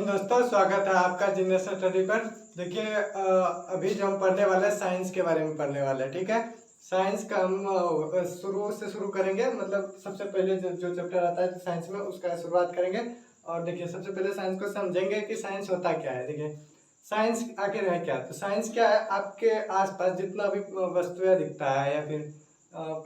हिंद दोस्तों, स्वागत है आपका जीनियस स्टडी पर। देखिए अभी जो हम पढ़ने वाले हैं साइंस के बारे में पढ़ने वाले हैं। ठीक है, साइंस का हम शुरू से शुरू करेंगे। मतलब सबसे पहले जो चैप्टर आता है साइंस में उसका शुरुआत करेंगे। और देखिए सबसे पहले साइंस को समझेंगे कि साइंस होता क्या है। देखिए साइंस आखिर है क्या। तो साइंस क्या है, आपके आसपास जितना भी वस्तुएं दिखता है या फिर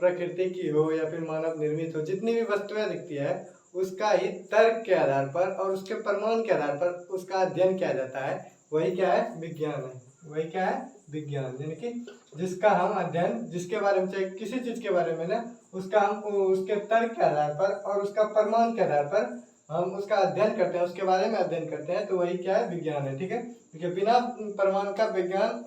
प्रकृति की हो या फिर मानव निर्मित हो, जितनी भी वस्तुएं दिखती है उसका ही तर्क के आधार पर और उसके प्रमाण के आधार पर उसका अध्ययन किया जाता है। वही क्या है, विज्ञान है। वही क्या है, विज्ञान। यानी कि जिसका हम अध्ययन, जिसके बारे में, चाहे किसी चीज के बारे में ना, उसका हम उसके तर्क के आधार पर और उसका प्रमाण के आधार पर हम उसका अध्ययन करते हैं, उसके बारे में अध्ययन करते हैं। तो वही क्या है, विज्ञान है। ठीक है, देखिए बिना प्रमाण का विज्ञान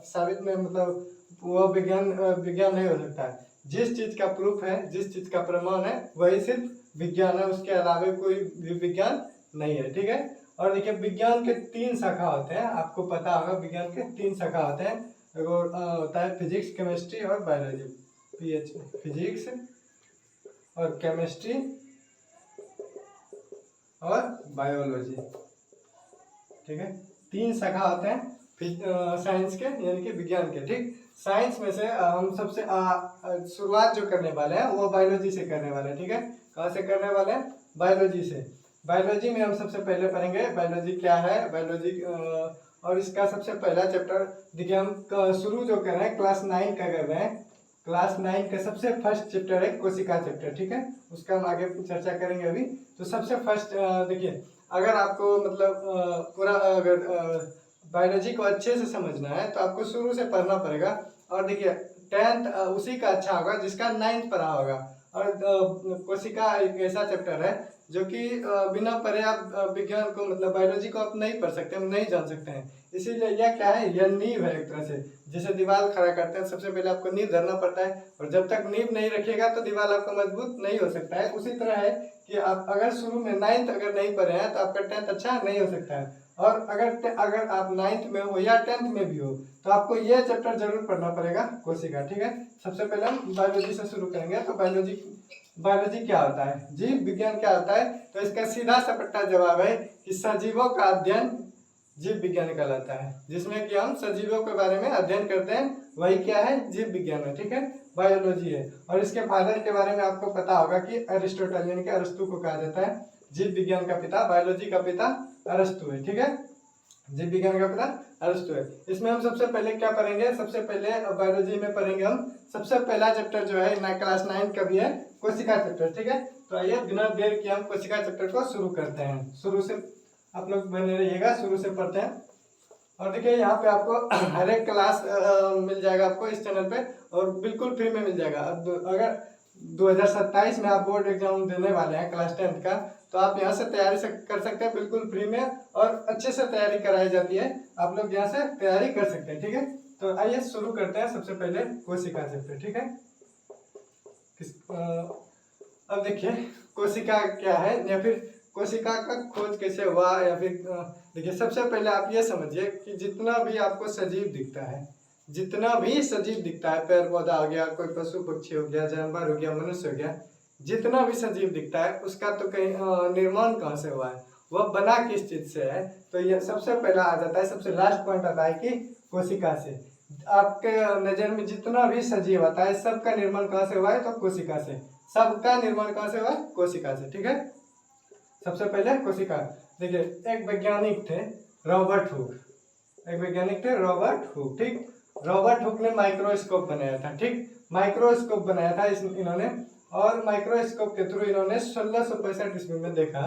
साबित में, मतलब वो विज्ञान नहीं हो सकता है। जिस चीज का प्रूफ है, जिस चीज का प्रमाण है, वही सिर्फ विज्ञान है। उसके अलावा कोई भी विज्ञान नहीं है। ठीक है, और देखिए विज्ञान के 3 शाखा होते हैं। आपको पता होगा विज्ञान के 3 शाखा होते हैं। एगो होता है फिजिक्स, केमिस्ट्री और बायोलॉजी। फिजिक्स और केमिस्ट्री और बायोलॉजी। ठीक है, 3 शाखा होते हैं साइंस के, यानी कि विज्ञान के। ठीक, साइंस में से हम सबसे शुरुआत जो करने वाले हैं वो बायोलॉजी से करने वाले हैं। ठीक है, कहाँ से करने वाले हैं, बायोलॉजी से। बायोलॉजी में हम सबसे पहले पढ़ेंगे बायोलॉजी क्या है, बायोलॉजी और इसका सबसे पहला चैप्टर। देखिए हम शुरू जो कर रहे हैं क्लास 9 का कर रहे हैं। क्लास 9 का सबसे फर्स्ट चैप्टर है कोशिका चैप्टर। ठीक है, उसका हम आगे चर्चा करेंगे अभी। तो सबसे फर्स्ट देखिए, अगर आपको मतलब पूरा अगर बायोलॉजी को अच्छे से समझना है तो आपको शुरू से पढ़ना पड़ेगा। और देखिए 10th उसी का अच्छा होगा जिसका 9th पढ़ा होगा। और कोशिका एक ऐसा चैप्टर है जो कि बिना पढ़े आप विज्ञान को, मतलब बायोलॉजी को आप नहीं पढ़ सकते, हम नहीं जान सकते हैं। इसीलिए यह क्या है, यह नींव है एक तरह से। जैसे दीवार खड़ा करते हैं, सबसे पहले आपको नींव धरना पड़ता है, और जब तक नींव नहीं रखिएगा तो दीवार आपका मजबूत नहीं हो सकता है। उसी तरह है कि आप अगर शुरू में 9th अगर नहीं पढ़े हैं तो आपका 10th अच्छा नहीं हो सकता है। और अगर आप 9th में हो या 10th में भी हो तो आपको यह चैप्टर जरूर पढ़ना पड़ेगा, कोशिका। ठीक है, सबसे पहले हम बायोलॉजी से शुरू करेंगे। तो बायोलॉजी क्या होता है, जीव विज्ञान क्या होता है। तो इसका सीधा सपट्टा जवाब है कि सजीवों का अध्ययन जीव विज्ञान कहलाता है। जिसमें कि हम सजीवों के बारे में अध्ययन करते हैं, वही क्या है, जीव विज्ञान है। ठीक है, बायोलॉजी है। और इसके फादर के बारे में आपको पता होगा कि अरिस्टोटल, यानी कि अरस्तु को कहा जाता है जीव विज्ञान का पिता। बायोलॉजी का पिता अरस्तु है। ठीक है, जीव विज्ञान का पता अरस्तु है। इसमें हम सबसे पहले क्या पढ़ेंगे, सबसे पहले बायोलॉजी में पढ़ेंगे हम सबसे पहला चैप्टर जो है क्लास 9 का भी है, कोशिका चैप्टर। ठीक है, तो आइए बिना देर किए हम कोशिका चैप्टर को शुरू करते हैं। शुरू से आप लोग बने रहिएगा, शुरू से पढ़ते हैं। और देखिए यहाँ पे आपको हर एक क्लास मिल जाएगा आपको इस चैनल पे, और बिल्कुल फ्री में मिल जाएगा। अब अगर 2027 में आप बोर्ड एग्जाम देने वाले हैं क्लास 10th का, तो आप यहाँ से तैयारी कर सकते हैं बिल्कुल फ्री में, और अच्छे से तैयारी कराई जाती है। आप लोग यहाँ से तैयारी कर सकते हैं। ठीक है, तो आइए शुरू करते हैं सबसे पहले कोशिका चैप्टर। ठीक है, अब देखिए कोशिका क्या है, या फिर कोशिका का खोज कैसे हुआ, या फिर देखिए सबसे पहले आप ये समझिए कि जितना भी आपको सजीव दिखता है, जितना भी सजीव दिखता है, पेड़ पौधा हो गया, कोई पशु पक्षी हो गया, जानवर हो गया, मनुष्य हो गया, जितना भी सजीव दिखता है उसका तो कहीं निर्माण कहाँ से हुआ है, वह बना किस चीज से है। तो ये सबसे पहला आ जाता है, सबसे लास्ट पॉइंट आता है कि कोशिका से। आपके नजर में जितना भी सजीव आता है सबका निर्माण कहाँ से हुआ है, तो कोशिका से। सबका निर्माण कहाँ से हुआ है, कोशिका से। ठीक है, सबसे पहले कोशिका। देखिए एक वैज्ञानिक थे रॉबर्ट हुक, एक वैज्ञानिक थे रॉबर्ट हुक। ठीक, रॉबर्ट हुक ने माइक्रोस्कोप बनाया था। ठीक, माइक्रोस्कोप बनाया था इन्होंने, और माइक्रोस्कोप के थ्रू इन्होंने 1665 ईस्वी में देखा।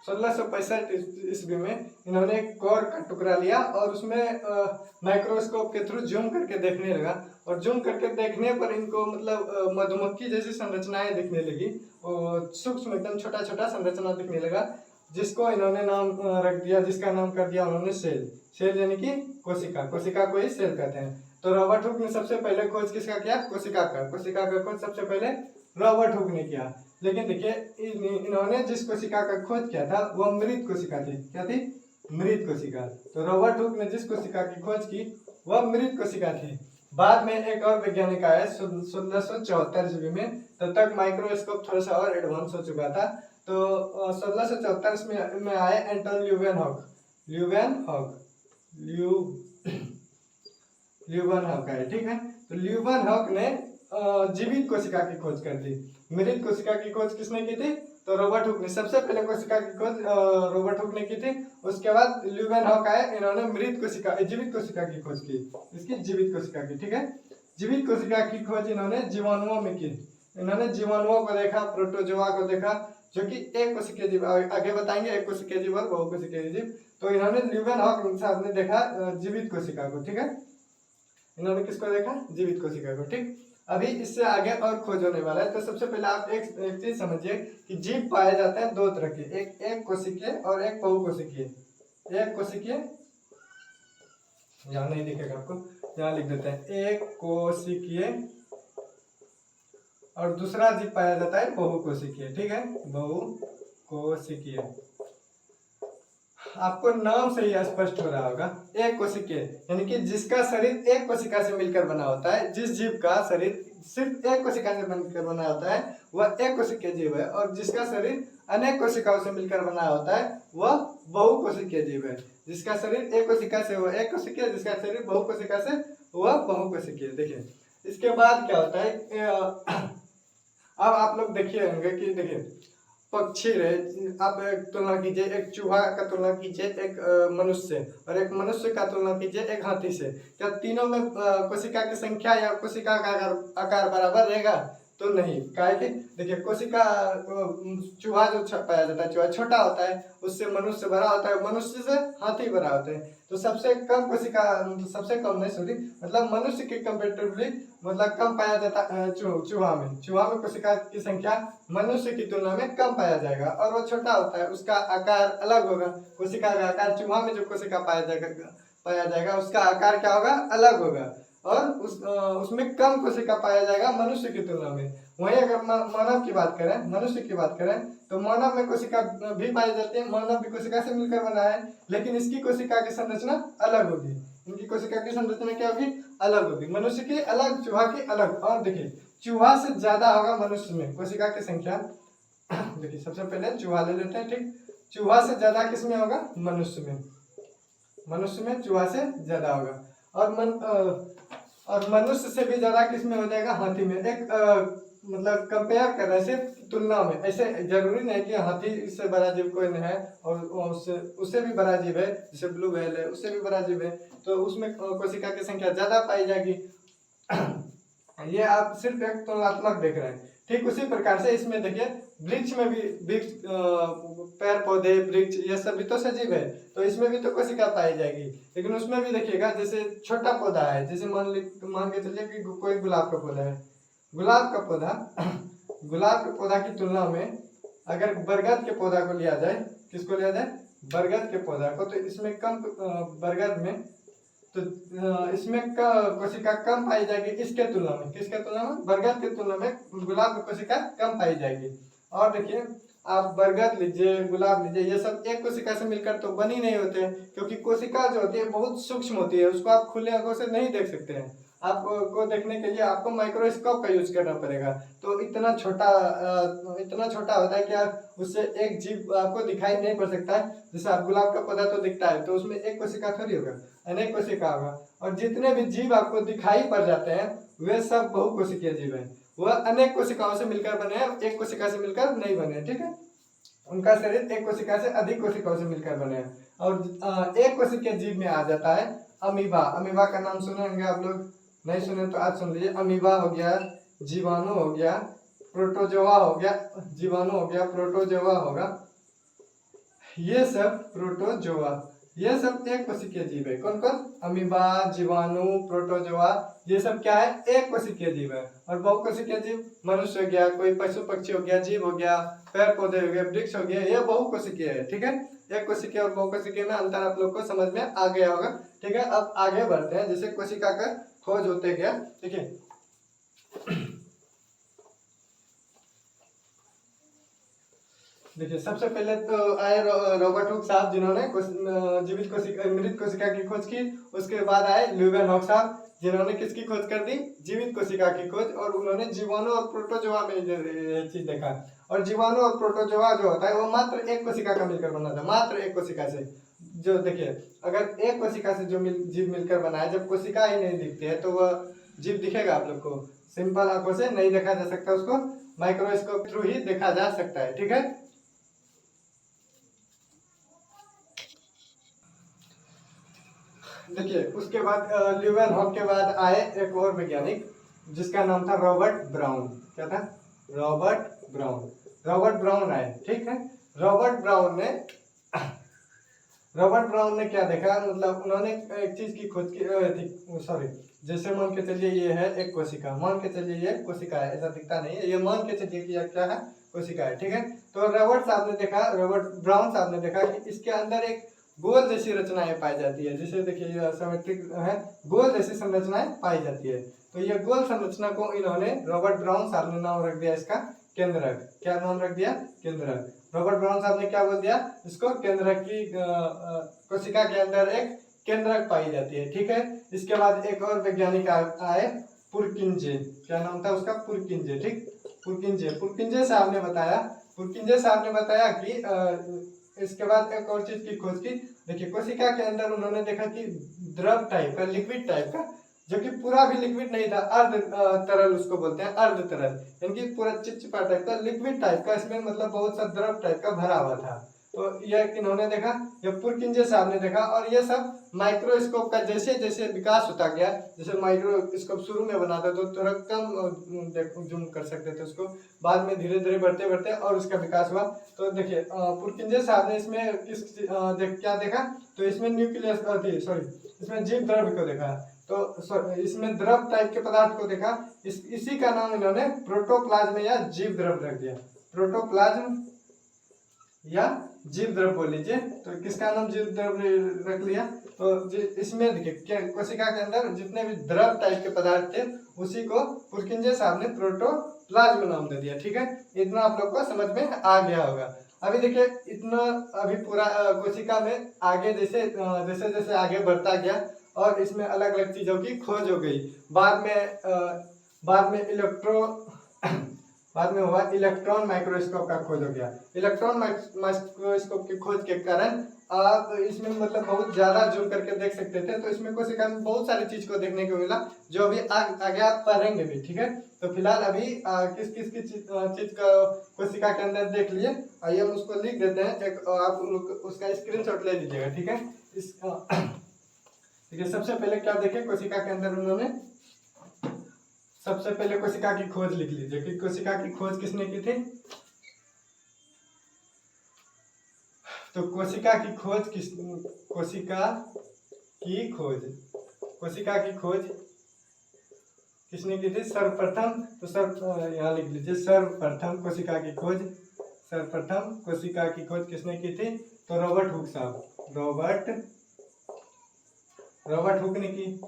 1665 ईस्वी में इन्होंने एक कोर का टुकड़ा लिया और उसमें माइक्रोस्कोप के थ्रू जूम करके देखने लगा। और जूम करके देखने पर इनको मतलब मधुमक्खी जैसी संरचनाएं दिखने लगी, सूक्ष्म एकदम छोटा छोटा संरचना दिखने लगा, जिसको इन्होंने नाम रख दिया, जिसका नाम कर दिया उन्होंने सेल। सेल यानी कि कोशिका, कोशिका को ही सेल कहते हैं। तो रॉबर्ट हुक ने सबसे पहले खोज किसका किया, कोशिका का। कोशिका का खोज सबसे पहले रॉबर्ट हुक ने किया। लेकिन देखिए इन्होंने जिस कोशिका का खोज किया था वह मृत कोशिका थी। क्या थी, मृत कोशिका। तो रॉबर्ट हुक ने जिस कोशिका की खोज की वह मृत कोशिका थी। बाद में एक और वैज्ञानिक आया 1674 ईस्वी में, तब तक माइक्रोस्कोप थोड़ा सा और एडवांस हो चुका था। तो 1774 में आए एंटन ल्यूवेनहॉक आए, ठीक है। तो ल्यूवेनहॉक ने जीवित कोशिका की खोज कर दी। मृत कोशिका की खोज किसने की थी? तो रॉबर्ट हुक ने। सबसे पहले कोशिका की खोज रॉबर्ट हुक ने की थी। उसके बाद ल्यूवेनहॉक आए, इन्होंने जीवित कोशिका की खोज की, इसकी जीवित कोशिका की, ठीक है। जीवित कोशिका की खोज इन्होंने जीवाणुओं में की। इन्होंने जीवाणुओं को देखा, प्रोटोजोआ को देखा, जो कि एक कोशिकीय जीव, आगे बताएंगे, एक कोशिकीय जीव और बहुकोशिकीय जीव। तो इन्होंने ल्यूवेनहॉक साहब ने देखा जीवित कोशिका को, ठीक है। इन्होंने किसको देखा? जीवित कोशिका को, ठीक। अभी इससे आगे और खोज होने वाला है। तो सबसे पहले आप एक चीज समझिए कि जीव पाए जाते हैं दो तरह के, एक कोशिकीय और एक बहुकोशिकीय। एक कोशिकीय, यहाँ नहीं दिखेगा आपको, यहाँ लिख देते हैं, एक कोशिकीय, और दूसरा जीव पाया जाता है बहुकोशिकीय, ठीक है, बहुकोशिकीय। आपको नाम से ही स्पष्ट हो रहा होगा। एक कोशिकीय यानी कि जिसका शरीर एक कोशिका से मिलकर बना होता है। जिस जीव का शरीर सिर्फ एक कोशिका से मिलकर बना होता है वह एक कोशिकीय जीव है, और जिसका शरीर अनेक कोशिकाओं से मिलकर बना होता है वह बहुकोशिकीय जीव है। जिसका शरीर एक कोशिका से वह एक कोशिकीय, जिसका शरीर बहुकोशिका से वह बहुकोशिकीय। देखिए इसके बाद क्या होता है, अब आप लोग देखिए होंगे कि देखिए पक्षी रहे, आप एक तुलना कीजिए, एक चूहा का तुलना कीजिए एक मनुष्य, और एक मनुष्य का तुलना कीजिए एक हाथी से। क्या तीनों में कोशिका की संख्या या कोशिका का आकार बराबर रहेगा? तो नहीं। काहे कि देखिए कोशिका, चूहा जो पाया जाता है, चूहा छोटा होता है, उससे मनुष्य बड़ा होता है, मनुष्य से हाथी बड़ा होता है। तो सबसे कम कोशिका, सबसे कम नहीं सॉरी, मतलब मनुष्य के कंपेरेटिवली मतलब कम पाया जाता है चूहा में कोशिका की संख्या मनुष्य की तुलना में कम पाया जाएगा, और वो छोटा होता है, उसका आकार अलग होगा। कोशिका का आकार, चूहा में जो कोशिका पाया जाएगा उसका आकार क्या होगा? अलग होगा, और उसमें कम कोशिका पाया जाएगा मनुष्य की तुलना में। वहीं अगर मानव की बात करें, मनुष्य की बात करें, तो मानव में कोशिका भी पाई जाती है, मानव भी कोशिका से मिलकर बना है, लेकिन इसकी कोशिका की संरचना अलग होगी। इनकी कोशिका की संरचना क्या होगी? अलग होगी। मनुष्य की अलग, चूहा की अलग। और देखिए चूहा से ज्यादा होगा मनुष्य में कोशिका की संख्या। देखिए सबसे पहले चूहा ले लेते हैं, ठीक। चूहा से ज्यादा किसमें होगा? मनुष्य में चूहा से ज्यादा होगा, और मनुष्य से भी ज्यादा किसमें हो जाएगा? हाथी में। एक मतलब कंपेयर कर रहे हैं तुलना में, ऐसे जरूरी नहीं कि हाथी से बड़ा जीव कोई नहीं है, और उससे भी बड़ा जीव है, जैसे ब्लू व्हेल है, उससे भी बड़ा जीव है, तो उसमें कोशिका की संख्या ज्यादा पाई जाएगी। ये आप सिर्फ एक तुलनात्मक देख रहे हैं। ठीक उसी प्रकार से इसमें देखिए वृक्ष में भी, पेड़ पौधे, वृक्ष, ये सब भी तो सजीव है, तो इसमें भी तो कोशिका पाई जाएगी। लेकिन उसमें भी देखिएगा, जैसे छोटा पौधा है, जैसे मान के चलिए कि कोई गुलाब का पौधा है। गुलाब के पौधा की तुलना में अगर बरगद के पौधा को लिया जाए, किसको लिया जाए? बरगद के पौधा को, तो इसमें कम बरगद में तो इसमें कोशिका कम पाई जाएगी इसके तुलना में। किसके तुलना में? बरगद के तुलना में गुलाब में कोशिका कम पाई जाएगी। और देखिए आप बरगद लीजिए, गुलाब लीजिए, ये सब एक कोशिका से मिलकर तो बनी नहीं होते, क्योंकि कोशिका जो होती है बहुत सूक्ष्म होती है, उसको आप खुले आंखों से नहीं देख सकते हैं। आपको देखने के लिए आपको माइक्रोस्कोप का यूज करना पड़ेगा। तो इतना छोटा होता है कि आप उससे एक जीव आपको दिखाई नहीं पड़ सकता है। जैसे आप गुलाब का पौधा तो दिखता है, तो उसमें एक कोशिका थोड़ी होगा, अनेक कोशिका होगा। और जितने भी जीव आपको दिखाई पड़ जाते हैं वे सब बहुकोशिकीय जीव हैं। वह अनेक कोशिकाओं से मिलकर बने हैं, एक कोशिका से मिलकर नहीं बने। ठीक है, उनका शरीर एक कोशिका से अधिक कोशिकाओं से मिलकर बने हैं। और एक कोशिकीय जीव में आ जाता है अमीबा। अमीबा का नाम सुने होंगे आप लोग, नहीं सुने तो आज सुन लीजिए। अमीबा हो गया, जीवाणु हो गया, प्रोटोजोआ हो गया, जीवाणु हो गया, प्रोटोजोआ होगा, ये सब प्रोटोजोआ, ये सब एक कोशिकीय जीव है। कौन कौन? अमीबा, जीवाणु, प्रोटोजोआ, ये सब क्या है? एक कोशिकीय जीव है। और बहुकोशिकीय जीव मनुष्य हो गया, कोई पशु पक्षी हो गया, जीव हो गया, पेड़ पौधे हो गए, वृक्ष हो गया, ये बहुकोशिकीय है। ठीक है, एक कोशिकीय और बहुकोशिकीय में अंतर आप लोग को समझ में आ गया होगा। ठीक है, अब आगे बढ़ते हैं। जैसे कोशिका का खोज होते गया, ठीक है, देखिए सबसे पहले तो आए रॉबर्ट हुक साहब, जिन्होंने मृत कोशिका की खोज की। उसके बाद आए ल्यूवेनहॉक साहब, जिन्होंने किसकी खोज कर दी, जीवित कोशिका की खोज। और उन्होंने जीवाणु और प्रोटोजोआ में ये चीज देखा। और जीवाणु और प्रोटोजोआ जो होता है वो मात्र एक कोशिका का मिलकर बना था, मात्र एक कोशिका से। जो देखिए, अगर एक कोशिका से जो जीव मिलकर बना है, जब कोशिका ही नहीं दिखती है तो वह जीव दिखेगा आप लोग को? सिंपल आंखों से नहीं देखा जा सकता, उसको माइक्रोस्कोप थ्रू ही देखा जा सकता है। ठीक है, देखिए उसके बाद ल्यूवेनहॉक के बाद आए एक और वैज्ञानिक जिसका नाम था रॉबर्ट ब्राउन। क्या था? Robert brown. रॉबर्ट ब्राउन आए, ठीक है। रॉबर्ट ब्राउन ने क्या देखा, मतलब उन्होंने एक चीज की खोज की, सॉरी, जैसे मान के चलिए ये है एक कोशिका, मान के चलिए ये कोशिका है, ऐसा दिखता नहीं है, ये मान के चलिए कि क्या है, कोशिका है, ठीक है। तो रॉबर्ट ब्राउन साहब ने देखा कि इसके अंदर एक गोल जैसी रचनाएं पाई जाती है, जिसे देखिए ये सिमेट्रिक है, गोल जैसी संरचनाएं पाई जाती है। तो ये गोल संरचना को इन्होंने, रॉबर्ट ब्राउन साहब ने नाम रख दिया इसका केंद्रक। क्या नाम रख दिया? केंद्रक। रॉबर्ट ब्राउन साहब ने क्या बोल दिया इसको? केंद्रक की कोशिका के अंदर एक केंद्रक पाई जाती है, ठीक है। इसके बाद एक और वैज्ञानिक आए, पुरकिंजे। क्या नाम था उसका? पुरकिंजे, ठीक। पुरकिंजे साहब ने बताया कि इसके बाद एक और चीज की खोज की। देखिए कोशिका के अंदर उन्होंने देखा कि द्रव टाइप का, लिक्विड टाइप का, जो कि पूरा भी लिक्विड नहीं था, अर्ध तरल उसको बोलते हैं, अर्ध तरल, यानी कि पूरा चिपचिपा टाइप का, लिक्विड टाइप का, इसमें मतलब बहुत सा द्रव टाइप का भरा हुआ था। तो यह इन्होंने देखा, ये पुरकिंजे साहब ने देखा। और ये सब माइक्रोस्कोप का जैसे जैसे विकास होता गया, जैसे माइक्रोस्कोप शुरू में बनाते तो थोड़ा कम जूम कर सकते थे उसको, बाद में धीरे धीरे बढ़ते बढ़ते और उसका विकास हुआ। तो देखिए पुरकिंजे साहब ने इसमें क्या देखा, तो इसमें न्यूक्लियस इसमें जीव द्रव्य को देखा। तो इसमें द्रव टाइप के पदार्थ को देखा। इसी का नाम इन्होंने प्रोटोप्लाज्म या जीव द्रव्य रख दिया। प्रोटोप्लाज्म या जीव द्रव्य बोल लीजिए। तो किसका नाम जीव द्रव्य रख लिया? तो इसमें देखिए कोशिका के अंदर जितने भी द्रव टाइप के पदार्थ थे उसी को पुरकिंजे साहब ने प्रोटोप्लाज्म नाम दे दिया, ठीक है। इतना आप लोग को समझ में आ गया होगा। अभी देखिए इतना, अभी पूरा कोशिका में आगे जैसे जैसे आगे बढ़ता गया और इसमें अलग अलग चीजों की खोज हो गई। बाद में हुआ इलेक्ट्रॉन माइक्रोस्कोप का खोज हो गया। इलेक्ट्रॉन माइक्रोस्कोप की खोज के कारण आप इसमें मतलब बहुत ज्यादा जूम करके देख सकते थे। तो इसमें कोशिका में बहुत सारी चीज को देखने को मिला, जो अभी आगे आप पढ़ेंगे भी, ठीक है। तो फिलहाल अभी किस किस की चीज का कोशिका के अंदर देख लिए, आइए हम उसको लिख देते हैं। एक आप उसका स्क्रीनशॉट ले लीजिएगा, ठीक है। ठीक है, सबसे पहले क्या देखे कोशिका के अंदर उन्होंने, सबसे पहले कोशिका की खोज लिख लीजिए कि कोशिका की खोज किसने की थी। तो कोशिका की खोज किसने की थी? सर्वप्रथम, तो यहाँ लिख लीजिए, सर्वप्रथम कोशिका की खोज किसने की थी? तो रॉबर्ट हुक साहब, रॉबर्ट हुक ने की।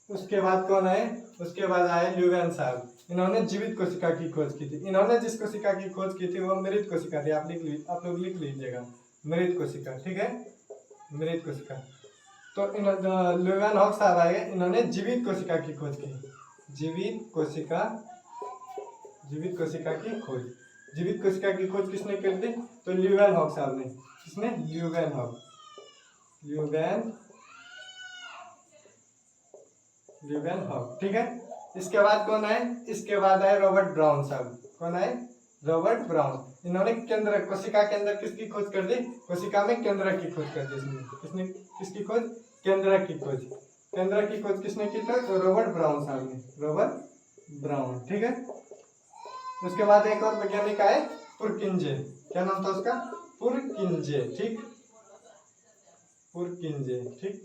उसके बाद कौन आए? उसके बाद आए ल्यूवेन साहब। इन्होंने जीवित कोशिका की खोज की थी। इन्होंने जिस कोशिका की खोज की थी वो मृत कोशिका थी। आप लोग लिख लीजिएगा, मृत कोशिका, ठीक है, मृत कोशिका। तो ल्यूवेनहॉक साहब आए, इन्होंने जीवित कोशिका की खोज की। जीवित कोशिका की खोज किसने कर दी? तो ल्यूवेनहॉक साहब ने। किसने? ल्यूवेनहॉक, ठीक है। इसके बाद कौन आए? इसके बाद आए रॉबर्ट ब्राउन साहब। कौन आए? Robert brown. इन्होंने कोशिका के अंदर किसकी खोज कर दी? कोशिका में केंद्रक की खोज कर दी। किसने किसकी खोज? केंद्रक की खोज। केंद्रक की खोज किसने की? तो रॉबर्ट ब्राउन साहब ने, रॉबर्ट ब्राउन, ठीक है। उसके बाद एक और वैज्ञानिक आए, पुरकिंजे। क्या नाम था उसका? पुरकिंजे, ठीक, पुरकिंजे, ठीक।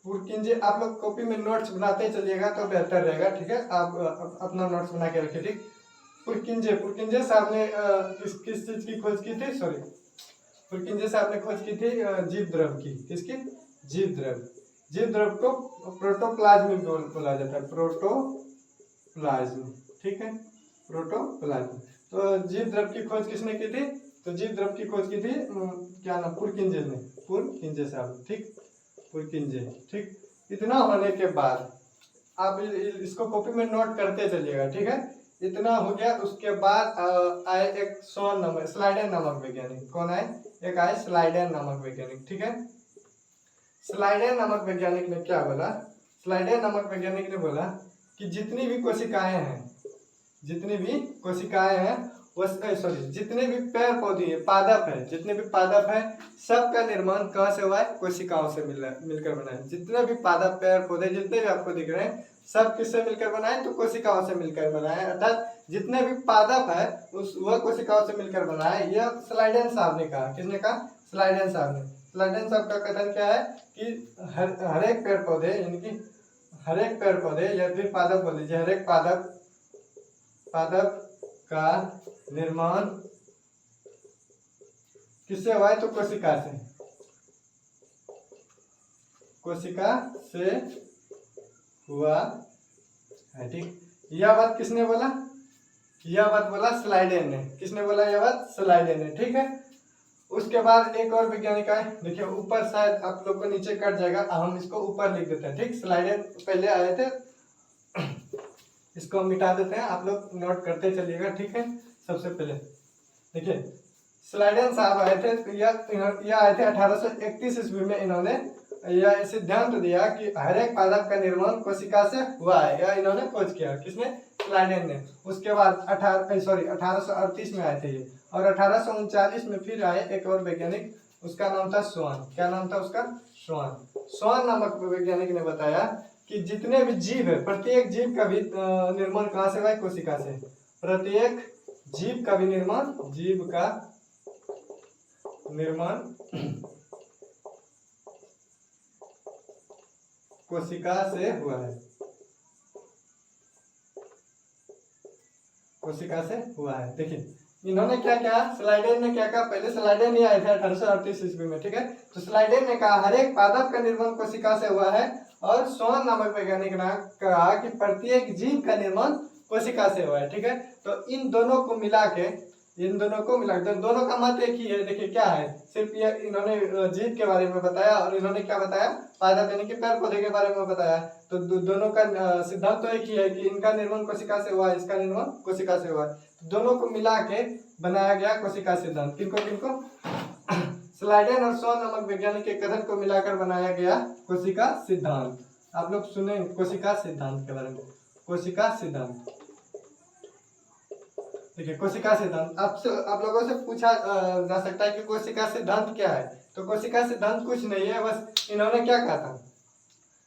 पुरकिंजे आप लोग कॉपी में नोट्स बनाते चलिएगा तो बेहतर रहेगा, ठीक है। आप अपना नोट्स बना के रखिए, ठीक। पुरकिंजे साहब ने किस चीज की खोज की थी? पुरकिंजे साहब ने खोज की थी जीव द्रव्य की। किसकी? जीव द्रव्य को प्रोटोप्लाज्म बोला जाता है, प्रोटोप्लाज्म, ठीक है, प्रोटोप्लाज्म। तो जीव द्रव्य की खोज किसने की थी? तो जीव द्रव्य की खोज की थी क्या नाम? पुरकिंजे साहब, ठीक, पुरकिंजे, ठीक। इतना होने के बाद आप इसको कॉपी में नोट करते चलिएगा, ठीक है। इतना हो गया, उसके बाद आए एक सोन नंबर स्लाइडेन नामक वैज्ञानिक। कौन आए? एक आए स्लाइडेन नामक वैज्ञानिक, ठीक है। स्लाइडेन नामक वैज्ञानिक ने क्या बोला? स्लाइडेन नामक वैज्ञानिक ने बोला कि जितनी भी कोशिकाएं हैं, जितनी भी कोशिकाएं हैं वो जितने भी पेड़ पौधे पादप है, जितने भी पादप है, सबका निर्माण कहाँ से हुआ है? कोशिकाओं से मिलकर बना है। जितने भी पादप पेड़ पौधे जितने भी आपको दिख रहे हैं, सब किससे मिलकर बनाए? तो कोशिकाओं से मिलकर बनाए। अर्थात जितने भी पादप है वह कोशिकाओं से मिलकर बना है। यह स्लाइडेन साहब ने कहा। किसने कहा? स्लाइडेन साहब ने। स्लाइडेन साहब का कथन क्या है कि हर एक पेड़ पौधे, यानी कि हर एक पेड़ पौधे या फिर पादप बोल लीजिए, हर एक पादप का निर्माण किससे हुआ है? तो कोशिका से, कोशिका से हुआ है, ठीक। यह बात किसने बोला? यह बात बोला स्लाइडेन ने। किसने बोला यह बात? स्लाइडेन ने, ठीक है। उसके बाद एक और वैज्ञानिक आए, देखिए ऊपर शायद आप लोग को नीचे कट जाएगा, हम इसको ऊपर लिख देते हैं, ठीक। स्लाइडेन पहले आए थे, इसको मिटा देते हैं, आप लोग नोट करते चलिएगा, ठीक है। सबसे पहले देखिए स्लाइडेन साहब आए थे, तो यह आए थे 1831 ईस्वी में। इन्होंने यह सिद्धांत दिया कि हर एक पादप का निर्माण कोशिका से हुआ है। यह इन्होंने खोज किया। किसने? स्लाइडेन ने। उसके बाद 1838 में आए थे ये, और 1839 में फिर आए एक और वैज्ञानिक, उसका नाम था स्वान। क्या नाम था उसका? स्वान। स्वान नामक वैज्ञानिक ने बताया कि जितने भी जीव है, प्रत्येक जीव का भी निर्माण कहाँ से हुआ है? कोशिका से। प्रत्येक जीव का भी निर्माण, जीव का निर्माण कोशिका से हुआ है, कोशिका से हुआ है। देखिए इन्होंने क्या कहा? स्लाइडेन ने क्या कहा? पहले स्लाइडेन ही आए थे 1838 ईस्वी में, ठीक है। तो स्लाइडेन ने कहा हर एक पादप का निर्माण कोशिका से हुआ है, और स्वान नामक वैज्ञानिक ने कहा कि प्रत्येक जीव का निर्माण कोशिका से हुआ है, ठीक है। तो इन दोनों को मिला के दोनों का मत एक ही है। देखिए क्या है, सिर्फ ये इन्होंने जीव के बारे में बताया, और इन्होंने क्या बताया? पादप यानी कि पेड़ पौधे के बारे में बताया। तो दोनों का सिद्धांत तो एक ही है कि इनका निर्माण कोशिका से हुआ है, इसका निर्माण कोशिका से हुआ है। दोनों को मिला के बनाया गया कोशिका सिद्धांत। किनको किनको? स्लाइडेन और स्वान नामक वैज्ञानिक के कथन को मिलाकर बनाया गया कोशिका सिद्धांत। आप लोग सुने कोशिका सिद्धांत के बारे में? कोशिका सिद्धांत, देखिए कोशिका सिद्धांत आप लोगों से पूछा जा सकता है कि कोशिका सिद्धांत क्या है। तो कोशिका सिद्धांत कुछ नहीं है, बस इन्होंने क्या कहा था,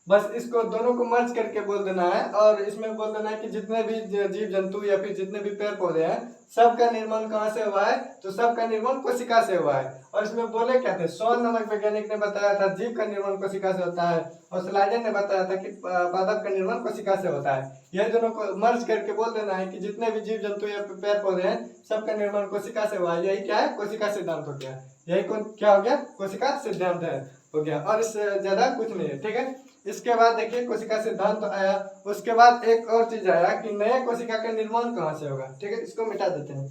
बस इसको दोनों को मर्ज करके बोल देना है, और इसमें बोल देना है कि जितने भी जीव जंतु या फिर जितने भी पेड़ पौधे हैं, सबका निर्माण कहाँ से हुआ है? तो सबका निर्माण कोशिका से हुआ है। और इसमें बोले क्या थे? स्वान नामक वैज्ञानिक ने बताया था जीव का निर्माण कोशिका से होता है, और स्लाइडेन ने बताया था कि पादप का निर्माण कोशिका से होता है। यह दोनों को मर्ज करके बोल देना है कि जितने भी जीव जंतु या पेड़ पौधे हैं, सबका निर्माण कोशिका से हुआ है। यही क्या है? कोशिका सिद्धांत हो गया। यही क्या हो गया? कोशिका सिद्धांत है, हो गया। और इससे ज्यादा कुछ नहीं है, ठीक है। इसके बाद देखिए कोशिका सिद्धांत तो आया, उसके बाद एक और चीज आया कि नए कोशिका का निर्माण कहाँ से होगा, ठीक है। इसको मिटा देते हैं,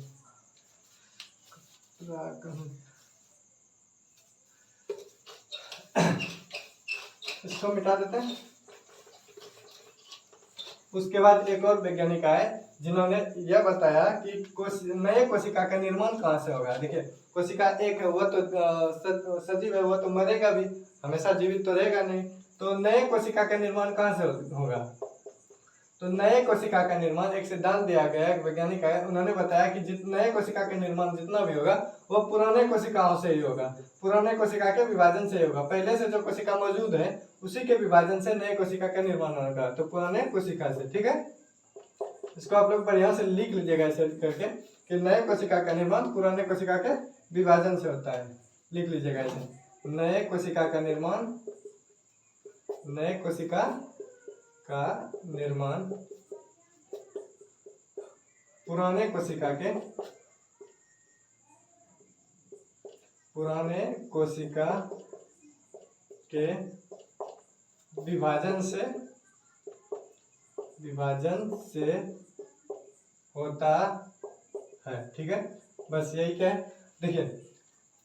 इसको मिटा देते हैं। उसके बाद एक और वैज्ञानिक आए जिन्होंने यह बताया कि नए कोशिका का निर्माण कहाँ से होगा। देखिए कोशिका एक है, वह तो सजीव है, वह तो मरेगा भी, हमेशा जीवित तो रहेगा नहीं। तो नए कोशिका का निर्माण कहाँ से होगा? तो नए कोशिका का निर्माण एक सिद्धांत दिया गया, एक वैज्ञानिक है, उन्होंने बताया कि नए कोशिका का निर्माण जितना भी होगा वो पुराने कोशिकाओं से ही होगा, पुराने कोशिका के विभाजन से ही होगा। पहले से जो कोशिका मौजूद है उसी के विभाजन से नए कोशिका का निर्माण होगा, तो पुराने कोशिका से, ठीक है। इसको आप लोग बढ़िया से लिख लीजिएगा ऐसे करके कि नए कोशिका का निर्माण पुराने कोशिका के विभाजन से होता है। लिख लीजिएगा ऐसे, नए कोशिका का निर्माण, नए कोशिका का निर्माण पुराने कोशिका के विभाजन से होता है, ठीक है। बस यही क्या है। देखिए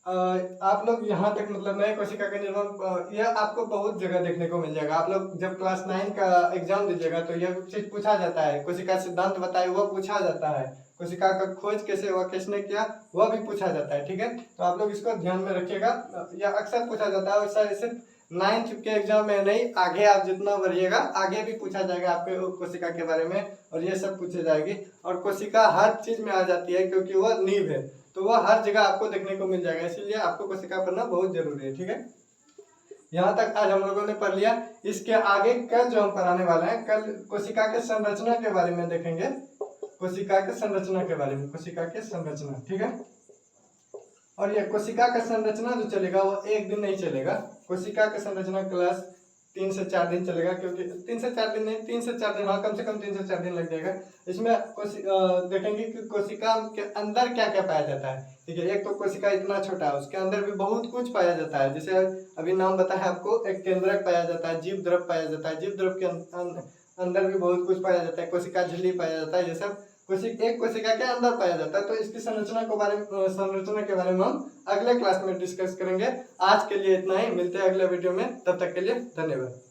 आप लोग यहाँ तक मतलब नए कोशिका का निर्माण यह आपको बहुत जगह देखने को मिल जाएगा। आप लोग जब क्लास 9 का एग्जाम दीजिएगा तो यह चीज पूछा जाता है, कोशिका सिद्धांत बताए वह पूछा जाता है, कोशिका का खोज कैसे हुआ, किसने किया वह भी पूछा जाता है। ठीक है, तो आप लोग इसको ध्यान में रखिएगा, यह अक्सर पूछा जाता है। और सिर्फ 9th के एग्जाम में नहीं, आगे आप जितना बढ़िएगा आगे भी पूछा जाएगा आपके कोशिका के बारे में, और ये सब पूछे जाएगी। और कोशिका हर चीज में आ जाती है क्योंकि वह नींव है, तो वह हर जगह आपको देखने को मिल जाएगा, इसीलिए आपको कोशिका पढ़ना बहुत जरूरी है। ठीक है, यहाँ तक आज हम लोगों ने पढ़ लिया। इसके आगे कल जो हम पढ़ाने वाले हैं, कल कोशिका के संरचना के बारे में देखेंगे, कोशिका के संरचना के बारे में, कोशिका के संरचना। ठीक है, और ये कोशिका का संरचना जो चलेगा वो एक दिन नहीं चलेगा। कोशिका का संरचना क्लास 3 से 4 दिन चलेगा, क्योंकि 3 से 4 दिन नहीं, 3 से 4 दिन, हाँ कम से कम 3 से 4 दिन लग जाएगा। इसमें देखेंगे कि कोशिका के अंदर क्या क्या पाया जाता है। ठीक है, एक तो कोशिका इतना छोटा है, उसके अंदर भी बहुत कुछ पाया जाता है। जैसे अभी नाम बताया आपको, एक केंद्रक पाया जाता है, जीव द्रव पाया जाता है, जीव द्रव के अंदर भी बहुत कुछ पाया जाता है, कोशिका झिल्ली पाया जाता है, ये सब एक कोशिका के अंदर पाया जाता है। तो इसकी संरचना के बारे में हम अगले क्लास में डिस्कस करेंगे। आज के लिए इतना ही, मिलते हैं अगले वीडियो में, तब तक के लिए धन्यवाद।